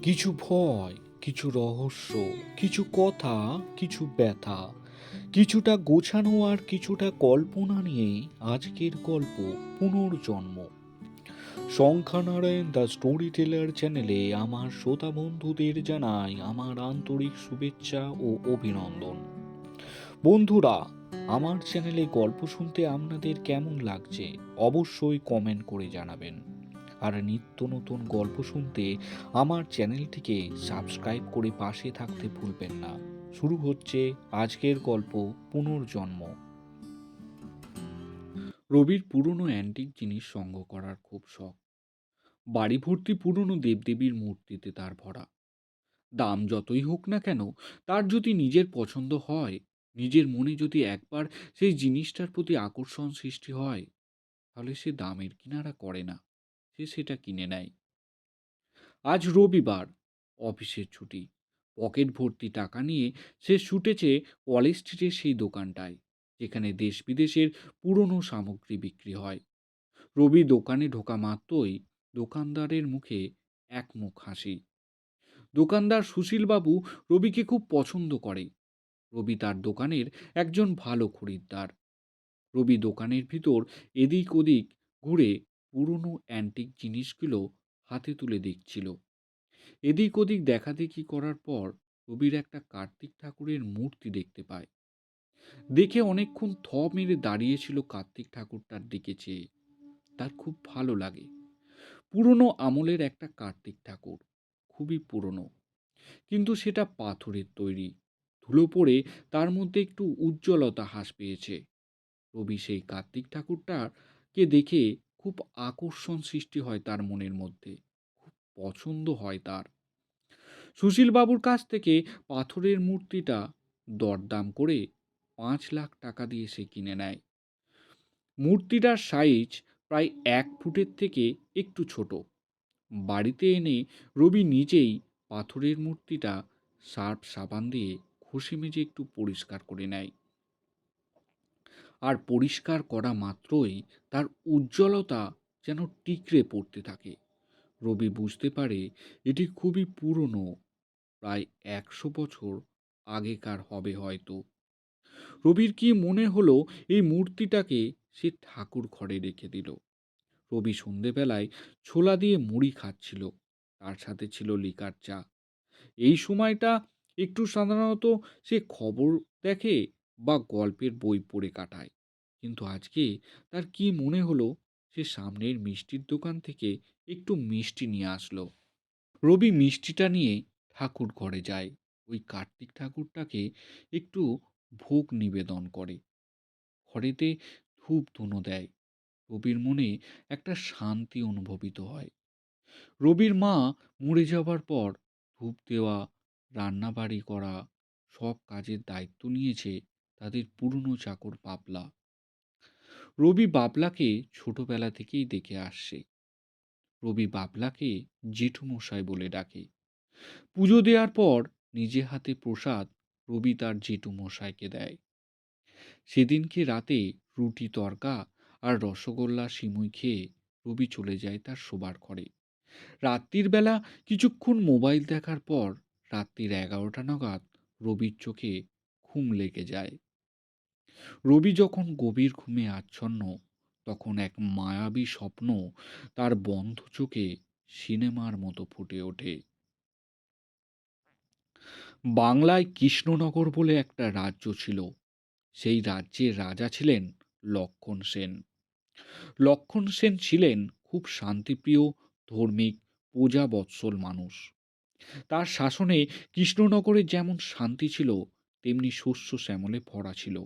কিছু ভয়, কিছু রহস্য, কিছু কথা, কিছু ব্যথা, কিছুটা গোছানো আর কিছুটা কল্পনা নিয়ে আজকের গল্প পুনর্জন্ম। শঙ্খানারায়ণ দ্য স্টোরি টেলার চ্যানেলে আমার শ্রোতা বন্ধুদের জানাই আমার আন্তরিক শুভেচ্ছা ও অভিনন্দন। বন্ধুরা, আমার চ্যানেলে গল্প শুনতে আপনাদের কেমন লাগছে অবশ্যই কমেন্ট করে জানাবেন। আর নিত্য নতুন গল্প শুনতে আমার চ্যানেলটিকে সাবস্ক্রাইব করে পাশে থাকতে ভুলবেন না। শুরু হচ্ছে আজকের গল্প পুনর্জন্ম। রবির পুরনো অ্যান্টিক জিনিস সংগ্রহ করার খুব শখ। বাড়ি ভর্তি পুরনো দেবদেবীর মূর্তিতে তার ভরা। দাম যতই হোক না কেন, তার যদি নিজের পছন্দ হয়, নিজের মনে যদি একবার সেই জিনিসটার প্রতি আকর্ষণ সৃষ্টি হয়, তাহলে সে দামের কিনারা করে না, সে সেটা কিনে নেয়। আজ রবিবার, অফিসের ছুটি। পকেট ভর্তি টাকা নিয়ে সে ছুটেছে কলেজ স্ট্রিটের সেই দোকানটায়, যেখানে দেশ বিদেশের পুরনো সামগ্রী বিক্রি হয়। রবি দোকানে ঢোকা মাত্রই দোকানদারের মুখে একমুখ হাসি। দোকানদার সুশীলবাবু রবিকে খুব পছন্দ করে। রবি তার দোকানের একজন ভালো খরিদ্দার। রবি দোকানের ভিতর এদিক ওদিক ঘুরে পুরনো অ্যান্টিক জিনিসগুলো হাতে তুলে দেখছিল। এদিক ওদিক দেখাদেখি করার পর রবির একটা কার্তিক ঠাকুরের মূর্তি দেখতে পায়। দেখে অনেকক্ষণ থ মেরে দাঁড়িয়েছিল কার্তিক ঠাকুরটার দিকে চেয়ে। তার খুব ভালো লাগে। পুরনো আমলের একটা কার্তিক ঠাকুর, খুবই পুরনো, কিন্তু সেটা পাথরের তৈরি। ধুলো পড়ে তার মধ্যে একটু উজ্জ্বলতা হ্রাস পেয়েছে। রবি সেই কার্তিক ঠাকুরটাকে দেখে খুব আকর্ষণ সৃষ্টি হয় তার মনের মধ্যে, খুব পছন্দ হয় তার। সুশীলবাবুর কাছ থেকে পাথরের মূর্তিটা দরদাম করে 5 লাখ টাকা দিয়ে সে কিনে নেয়। মূর্তিটার সাইজ প্রায় 1 ফুটের থেকে একটু ছোট। বাড়িতে এনে রবি নিজেই পাথরের মূর্তিটা সার্ফ সাবান দিয়ে ঘষে মেজে একটু পরিষ্কার করে নেয়। আর পরিষ্কার করা মাত্রই তার উজ্জ্বলতা যেন টিকরে পড়তে থাকে। রবি বুঝতে পারে এটি খুবই পুরনো, প্রায় 100 বছর আগেকার হবে হয়তো। রবির কি মনে হলো এই মূর্তিটাকে সে ঠাকুর ঘরে রেখে দিল। রবি সন্ধেবেলায় ছোলা দিয়ে মুড়ি খাচ্ছিল, তার সাথে ছিল লিকার চা। এই সময়টা একটু সাধারণত সে খবর দেখে বা গল্পের বই পড়ে কাটায়, কিন্তু আজকে তার কি মনে হলো, সে সামনের মিষ্টির দোকান থেকে একটু মিষ্টি নিয়ে আসলো। রবি মিষ্টিটা নিয়ে ঠাকুর ঘরে যায়, ওই কার্তিক ঠাকুরটাকে একটু ভোগ নিবেদন করে। ঘরেতে ধূপ ধুনো দেয়। রবির মনে একটা শান্তি অনুভূত হয়। রবির মা মরে যাবার পর ধূপ দেওয়া, রান্নাবাড়ি করা, সব কাজের দায়িত্ব নিয়েছে তাদের পুরনো চাকর বাবলা। রবি বাবলাকে ছোটবেলা থেকেই দেখে আসছে। রবি বাবলাকে জেঠুমশাই বলে ডাকে। পুজো দেওয়ার পর নিজে হাতে প্রসাদ রবি তার জেঠুমশাইকে দেয়। সেদিনকে রাতে রুটি তড়কা আর রসগোল্লা সিমুই খেয়ে রবি চলে যায় তার শোবার ঘরে। রাত্রির বেলা কিছুক্ষণ মোবাইল দেখার পর রাত্রির 11টা নাগাদ রবির চোখে ঘুম লেগে যায়। রবি যখন গভীর ঘুমে আচ্ছন্ন, তখন এক মায়াবী স্বপ্ন তার বন্ধ চোখে সিনেমার মতো ফুটে ওঠে। বাংলায় কৃষ্ণনগর বলে একটা রাজ্য ছিল। সেই রাজ্যের রাজা ছিলেন লক্ষণ সেন। লক্ষণ সেন ছিলেন খুব শান্তিপ্রিয়, ধার্মিক, প্রজাবৎসল মানুষ। তার শাসনে কৃষ্ণনগরে যেমন শান্তি ছিল, তেমনি শস্য শ্যামলে ভরা ছিল।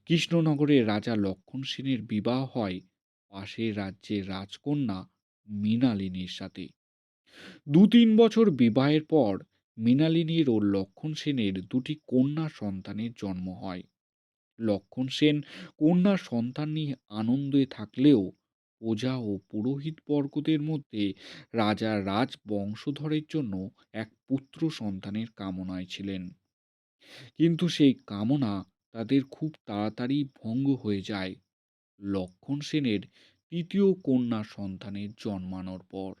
কৃষ্ণনগরের রাজা লক্ষণ সেনের বিবাহ হয় পাশের রাজ্যের রাজকন্যা মৃণালিনীর সাথে। 2-3 বছর বিবাহের পর মৃণালিনীর ও লক্ষণ সেনের দুটি কন্যা সন্তানের জন্ম হয়। লক্ষণ সেন কন্যা সন্তান নিয়ে আনন্দে থাকলেও প্রজা ও পুরোহিত বর্গদের মধ্যে রাজার রাজ বংশধরের জন্য এক পুত্র সন্তানের কামনায় ছিলেন। কিন্তু সেই কামনা তাদের খুব তাড়াতাড়ি ভঙ্গ হয়ে যায় লক্ষণ সেনের তৃতীয় কন্যা সন্তানের জন্মানোর পর।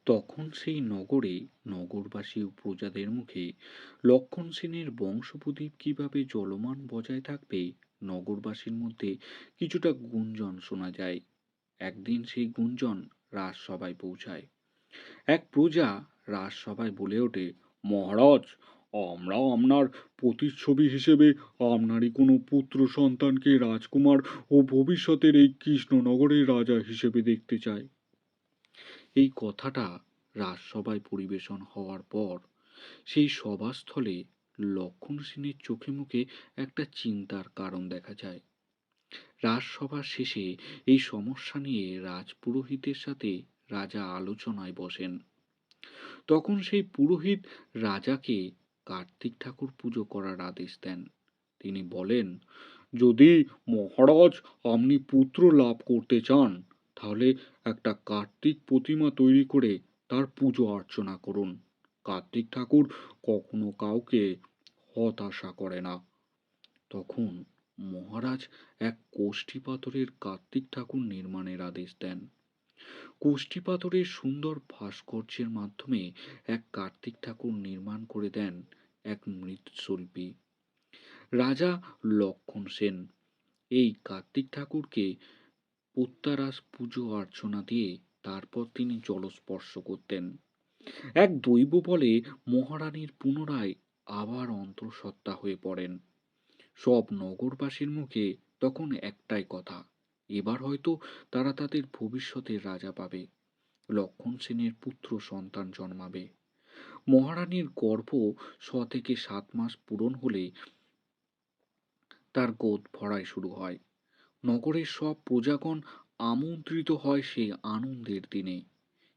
তখন সেই নগরে নগরবাসী ও প্রজাদের মুখে লক্ষণ সেনের বংশপ্রদীপ কিভাবে চলমান বজায় থাকবে নগরবাসীর মধ্যে কিছুটা গুঞ্জন শোনা যায়। একদিন সেই গুঞ্জন রাজসভায় পৌঁছায়। এক প্রজা রাজসভায় বলে ওঠে, মহারাজ, আমরা আপনার প্রতিচ্ছবি হিসেবে আপনারই কোনো পুত্র সন্তানকে রাজকুমার ও ভবিষ্যতের এই কৃষ্ণনগরের রাজা হিসেবে দেখতে চাই। এই কথাটা রাজসভায় পরিবেশন হওয়ার পর সেই সভাস্থলে লক্ষণ সেনের চোখে মুখে একটা চিন্তার কারণ দেখা যায়। রাজসভার শেষে এই সমস্যা নিয়ে রাজপুরোহিতের সাথে রাজা আলোচনায় বসেন। তখন সেই পুরোহিত রাজাকে কার্তিক ঠাকুর পুজো করার আদেশ দেন। তিনি বলেন, যদি মহারাজ আপনি পুত্র লাভ করতে চান তাহলে একটা কার্তিক প্রতিমা তৈরি করে তার পুজো অর্চনা করুন। কার্তিক ঠাকুর কখনো কাউকে হতাশা করে না। তখন মহারাজ এক কোষ্ঠী পাথরের কার্তিক ঠাকুর নির্মাণের আদেশ দেন। কোষ্ঠী পাথরের সুন্দর ভাস্কর্যের মাধ্যমে এক কার্তিক ঠাকুর নির্মাণ করে দেন এক মৃৎশিল্পী রাজা লক্ষণ সেন। এই কার্তিক ঠাকুরকে প্রত্যারাস পুজো অর্চনা দিয়ে তারপর তিনি জলস্পর্শ করতেন। এক দৈব বলে মহারানীর পুনরায় আবার অন্তঃসত্ত্বা হয়ে পড়েন। সব নগরবাসীর মুখে তখন একটাই কথা, এবার হয়তো তারা তাদের ভবিষ্যতের রাজা পাবে। লক্ষণ সেনের পুত্র সন্তান জন্মাবে। মহারানীর গর্ভ 6 থেকে 7 মাস পূরণ হলে তার গোদ ভরাই শুরু হয়। নগরের সব প্রজাগণ আমন্ত্রিত হয় সেই আনন্দের দিনে।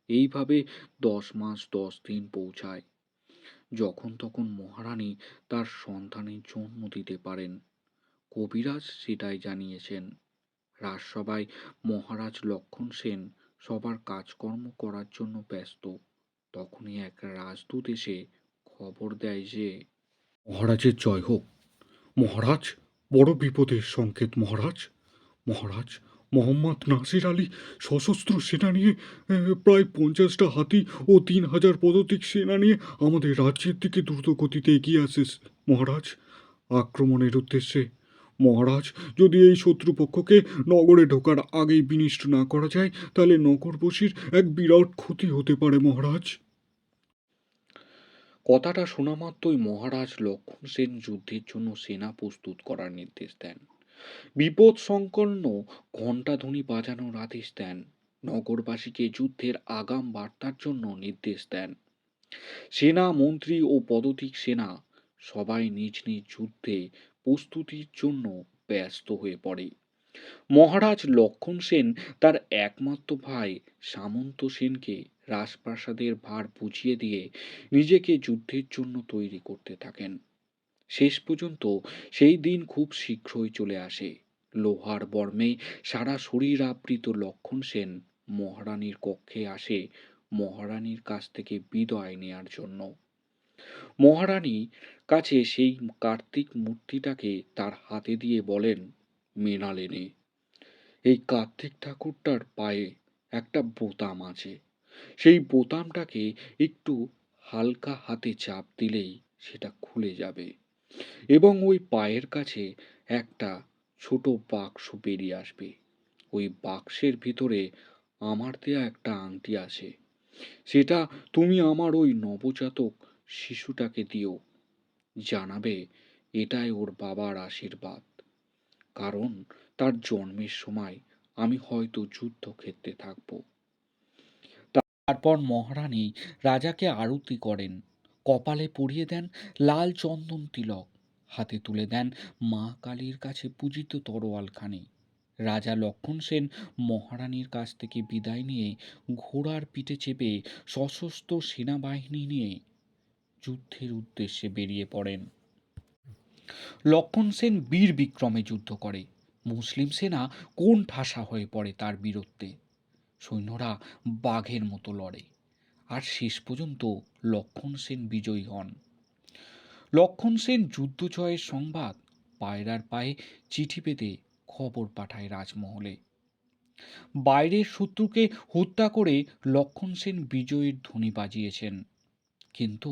এইভাবে 10 মাস 10 দিন পৌঁছায়, যখন তখন মহারানী তার সন্তানের জন্ম দিতে পারেন। কবিরাজ সেটাই জানিয়েছেন। রাজসভায় মহারাজ লক্ষণ সেন সবার কাজকর্ম করার জন্য ব্যস্ত। তখনই এক রাজদূত এসে খবর দেয় যে, মহারাজের জয় হোক। মহারাজ, বড় বিপদের সংকেত মহারাজ। মহারাজ, মোহাম্মদ নাসির আলী সশস্ত্র সেনা নিয়ে প্রায় 50টা হাতি ও 3000 পদাতিক সেনা নিয়ে আমাদের রাজ্যের দিকে দ্রুত গতিতে এগিয়ে আসে মহারাজ, আক্রমণের উদ্দেশ্যে। মহারাজ, যদি এই শত্রুপক্ষকে নগরে ঢোকার আগেই বিনষ্ট না করা যায় তাহলে নগরবাসীর এক বিরাট ক্ষতি হতে পারে মহারাজ। কথাটা শোনা মাত্রই মহারাজ লক্ষণ সেন যুদ্ধের জন্য সেনা প্রস্তুত করার নির্দেশ দেন। বিপদ সংকন্ন ঘণ্টাধ্বনি বাজানোর আদেশ দেন। নগরবাসীকে যুদ্ধের আগাম বার্তার জন্য নির্দেশ দেন। সেনা মন্ত্রী ও পদাতিক সেনা সবাই নিজ নিজ যুদ্ধে প্রস্তুতির জন্য ব্যস্ত হয়ে পড়ে। মহারাজ লক্ষণ সেন তার একমাত্র ভাই সামন্ত সেনকে রাজপ্রাসাদের ভার বুঝিয়ে দিয়ে নিজেকে যুদ্ধের জন্য তৈরি করতে থাকেন। শেষ পর্যন্ত সেই দিন খুব শীঘ্রই চলে আসে। লোহার বর্মে সারা শরীর আবৃত লক্ষণ সেন মহারানীর কক্ষে আসে মহারানীর কাছ থেকে বিদায় নেয়ার জন্য। মহারানী কাছে সেই কার্তিক মূর্তিটাকে তার হাতে দিয়ে বলেন, মৃণালে নে। এই কার্তিক ঠাকুরটার পায়ে একটা বোতাম আছে। সেই বোতামটাকে একটু হালকা হাতে চাপ দিলেই সেটা খুলে যাবে এবং ওই পায়ের কাছে একটা ছোট বাক্স বেরিয়ে আসবে। ওই বাক্সের ভিতরে আমার দেয়া একটা আংটি আছে। সেটা তুমি আমার ওই নবজাতক শিশুটাকে দিও। জানাবে এটাই ওর বাবার আশীর্বাদ। কারণ তার জন্মের সময় আমি হয়তো যুদ্ধক্ষেত্রে থাকব। তারপর মহারানী রাজাকে আরতি করেন, কপালে পরিয়ে দেন লাল চন্দন তিলক, হাতে তুলে দেন মা কালীর কাছে পূজিত তরোয়ালখানি। রাজা লক্ষণ সেন মহারানীর কাছ থেকে বিদায় নিয়ে ঘোড়ার পিঠে চেপে সশস্ত্র সেনাবাহিনী নিয়ে যুদ্ধের উদ্দেশ্যে বেরিয়ে পড়েন। লক্ষণ সেন বীর বিক্রমে যুদ্ধ করে। মুসলিম সেনা কোণ ঠাসা হয়ে পড়ে তার বীরত্বে। সৈন্যরা বাঘের মতো লড়ে, আর শেষ পর্যন্ত লক্ষণ সেন বিজয়ী হন। লক্ষণ সেন যুদ্ধ জয়ের সংবাদ পায়রার পায়ে চিঠি পেতে খবর পাঠায় রাজমহলে। বাইরের শত্রুকে হত্যা করে লক্ষণ সেন বিজয়ের ধ্বনি বাজিয়েছেন, কিন্তু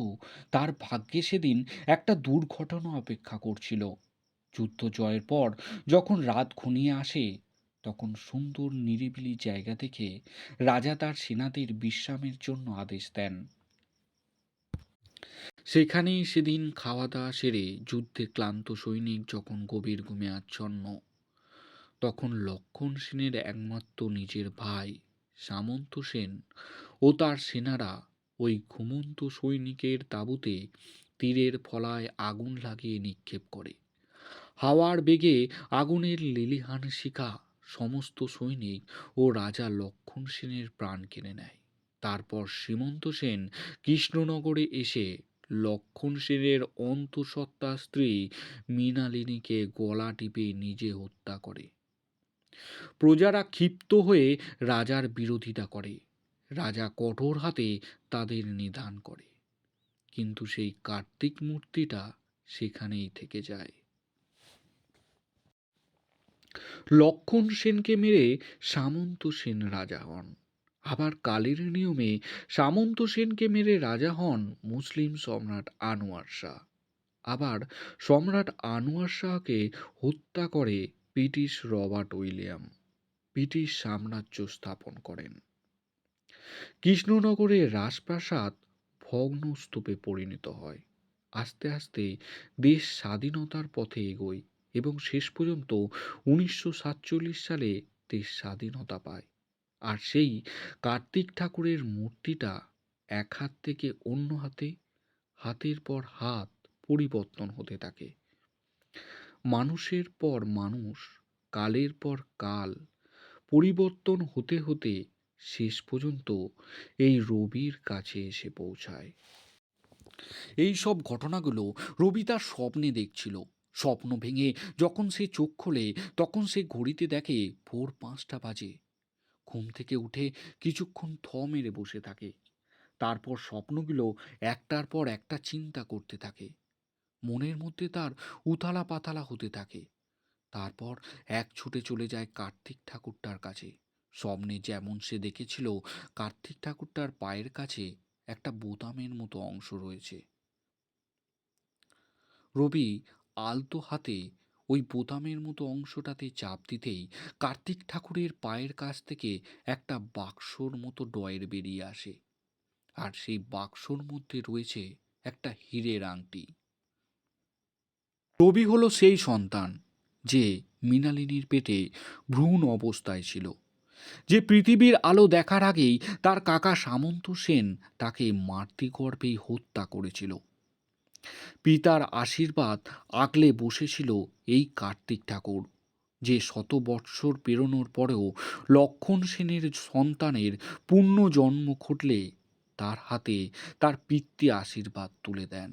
তার ভাগ্যে সেদিন একটা দুর্ঘটনা অপেক্ষা করছিল। যুদ্ধ জয়ের পর যখন রাত ঘনিয়ে আসে, তখন সুন্দর নিরিবিলি জায়গা দেখে রাজা তার সেনাদের বিশ্রামের জন্য আদেশ দেন। সেখানেই সেদিন খাওয়া দাওয়া সেরে যুদ্ধে ক্লান্ত সৈনিক যখন গভীর ঘুমে আচ্ছন্ন, তখন লক্ষণ সেনের একমাত্র নিজের ভাই সামন্ত সেন ও তার সেনারা ওই ঘুমন্ত সৈনিকের তাঁবুতে তীরের ফলায় আগুন লাগিয়ে নিক্ষেপ করে। হাওয়ার বেগে আগুনের লেলিহান শিখা সমস্ত সৈনিক ও রাজা লক্ষণ সেনের প্রাণ কেড়ে নেয়। তারপর শ্রীমন্ত সেন কৃষ্ণনগরে এসে লক্ষণ সেনের অন্তঃসত্ত্বা স্ত্রী মৃণালিনীকে গলা টিপে নিজে হত্যা করে। প্রজারা ক্ষিপ্ত হয়ে রাজার বিরোধিতা করে। রাজা কঠোর হাতে তাদের নিধন করে, কিন্তু সেই কার্তিক মূর্তিটা সেখানেই থেকে যায়। লক্ষণ সেনকে মেরে সামন্ত সেন রাজা হন। আবার কালের নিয়মে সামন্ত সেনকে মেরে রাজা হন মুসলিম সম্রাট আনোয়ার শাহ। আবার সম্রাট আনোয়ার শাহকে হত্যা করে ব্রিটিশ রবার্ট উইলিয়াম ব্রিটিশ সাম্রাজ্য স্থাপন করেন। কৃষ্ণনগরের রাজপ্রাসাদ ভগ্নস্তূপে পরিণত হয়। আস্তে আস্তে দেশ স্বাধীনতার পথে এগোয় এবং শেষ পর্যন্ত 1947 সালে দেশ স্বাধীনতা পায়। আর সেই কার্তিক ঠাকুরের মূর্তিটা এক হাত থেকে অন্য হাতে, হাতের পর হাত পরিবর্তন হতে থাকে। মানুষের পর মানুষ, কালের পর কাল পরিবর্তন হতে হতে শেষ পর্যন্ত এই রবির কাছে এসে পৌঁছায়। এই সব ঘটনাগুলো রবি তার স্বপ্নে দেখছিল। স্বপ্ন ভেঙে যখন সে চোখ খোলে, তখন সে ঘড়িতে দেখে ভোর 5টা বাজে। ঘুম থেকে উঠে কিছুক্ষণ থ মেরে বসে থাকে। তারপর স্বপ্নগুলো একটার পর একটা চিন্তা করতে থাকে। মনের মধ্যে তার উথালা পাথালা হতে থাকে। তারপর এক ছুটে চলে যায় কার্তিক ঠাকুরটার কাছে। স্বপ্নে যেমন সে দেখেছিল, কার্তিক ঠাকুরটার পায়ের কাছে একটা বোতামের মতো অংশ রয়েছে। রবি আলতো হাতে ওই বোতামের মতো অংশটাতে চাপ দিতেই কার্তিক ঠাকুরের পায়ের কাছ থেকে একটা বাক্সর মতো ডয়ের বেরিয়ে আসে। আর সেই বাক্সর মধ্যে রয়েছে একটা হীরের আংটি। রবি হলো সেই সন্তান যে মৃণালিনীর পেটে ভ্রূণ অবস্থায় ছিল, যে পৃথিবীর আলো দেখার আগেই তার কাকা সামন্ত সেন তাকে মাতৃগর্ভেই হত্যা করেছিল। পিতার আশীর্বাদ আগলে বসেছিল এই কার্তিক ঠাকুর, যে শত বৎসর পেরোনোর পরেও লক্ষণ সেনের সন্তানের পুণ্য জন্ম ঘটলে তার হাতে তার পিতৃ আশীর্বাদ তুলে দেন।